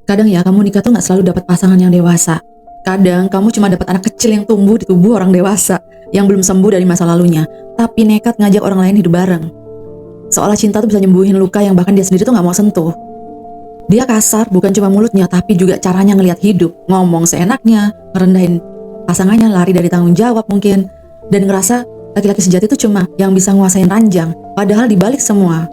Kadang ya kamu nikah tuh nggak selalu dapat pasangan yang dewasa. Kadang kamu cuma dapat anak kecil yang tumbuh di tubuh orang dewasa yang belum sembuh dari masa lalunya, tapi nekat ngajak orang lain hidup bareng. Seolah cinta tuh bisa nyembuhin luka yang bahkan dia sendiri tuh nggak mau sentuh. Dia kasar bukan cuma mulutnya tapi juga caranya ngelihat hidup, ngomong seenaknya, ngerendahin pasangannya, lari dari tanggung jawab mungkin, dan ngerasa laki-laki sejati itu cuma yang bisa nguasain ranjang. Padahal dibalik semua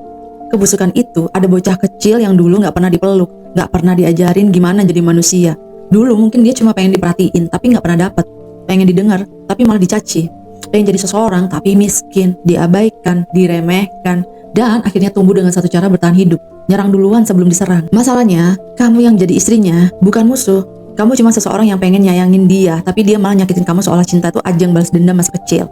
kebusukan itu ada bocah kecil yang dulu nggak pernah dipeluk, nggak pernah diajarin gimana jadi manusia. Dulu mungkin dia cuma pengen diperhatiin tapi nggak pernah dapet, pengen didengar tapi malah dicaci, pengen jadi seseorang tapi miskin, diabaikan, diremehkan, dan akhirnya tumbuh dengan satu cara bertahan hidup, nyerang duluan sebelum diserang. Masalahnya, kamu yang jadi istrinya bukan musuh. Kamu cuma seseorang yang pengen nyayangin dia, tapi dia malah nyakitin kamu seolah cinta itu ajang balas dendam masa kecil.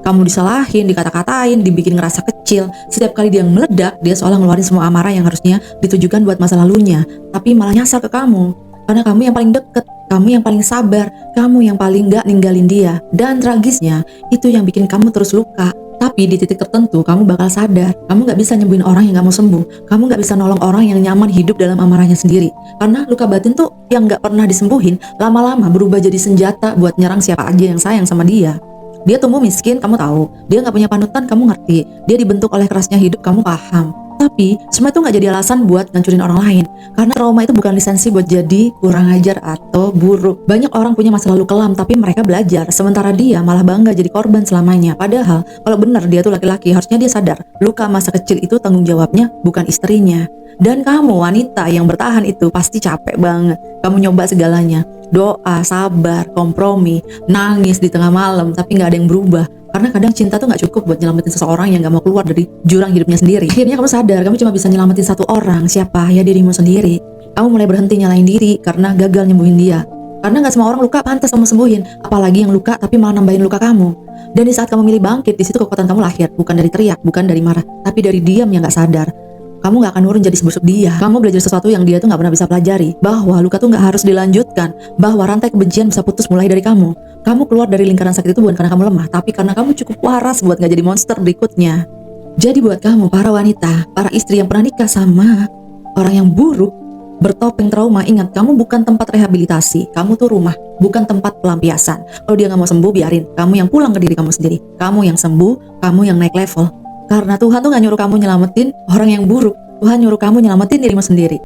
Kamu disalahin, dikata-katain, dibikin ngerasa kecil. Setiap kali dia meledak, dia seolah ngeluarin semua amarah yang harusnya ditujukan buat masa lalunya, tapi malah nyasar ke kamu. Karena kamu yang paling deket, kamu yang paling sabar, kamu yang paling gak ninggalin dia. Dan tragisnya, itu yang bikin kamu terus luka. Tapi di titik tertentu kamu bakal sadar, kamu gak bisa nyembuhin orang yang gak mau sembuh. Kamu gak bisa nolong orang yang nyaman hidup dalam amarahnya sendiri. Karena luka batin tuh yang gak pernah disembuhin, lama-lama berubah jadi senjata buat nyerang siapa aja yang sayang sama dia. Dia tumbuh miskin, kamu tahu. Dia gak punya panutan, kamu ngerti. Dia dibentuk oleh kerasnya hidup, kamu paham. Tapi semua itu gak jadi alasan buat ngancurin orang lain. Karena trauma itu bukan lisensi buat jadi kurang ajar atau buruk. Banyak orang punya masa lalu kelam tapi mereka belajar. Sementara dia malah bangga jadi korban selamanya. Padahal kalau benar dia tuh laki-laki, harusnya dia sadar luka masa kecil itu tanggung jawabnya bukan istrinya. Dan kamu wanita yang bertahan itu pasti capek banget. Kamu nyoba segalanya, doa, sabar, kompromi, nangis di tengah malam, tapi gak ada yang berubah. Karena kadang cinta tuh gak cukup buat nyelamatin seseorang yang gak mau keluar dari jurang hidupnya sendiri. Akhirnya kamu sadar, kamu cuma bisa nyelamatin satu orang. Siapa? Ya dirimu sendiri. Kamu mulai berhenti nyalain diri karena gagal nyembuhin dia. Karena gak semua orang luka pantas kamu sembuhin. Apalagi yang luka tapi malah nambahin luka kamu. Dan di saat kamu milih bangkit, di situ kekuatan kamu lahir. Bukan dari teriak, bukan dari marah, tapi dari diam yang gak sadar. Kamu gak akan nurun jadi sebusuk dia. Kamu belajar sesuatu yang dia tuh gak pernah bisa pelajari. Bahwa luka tuh gak harus dilanjutkan. Bahwa rantai kebencian bisa putus mulai dari kamu. Kamu keluar dari lingkaran sakit itu bukan karena kamu lemah, tapi karena kamu cukup waras buat gak jadi monster berikutnya. Jadi buat kamu para wanita, para istri yang pernah nikah sama orang yang buruk, bertopeng trauma, ingat kamu bukan tempat rehabilitasi. Kamu tuh rumah, bukan tempat pelampiasan. Kalau dia gak mau sembuh, biarin. Kamu yang pulang ke diri kamu sendiri. Kamu yang sembuh, kamu yang naik level. Karena Tuhan tuh gak nyuruh kamu nyelamatin orang yang buruk. Tuhan nyuruh kamu nyelamatin dirimu sendiri.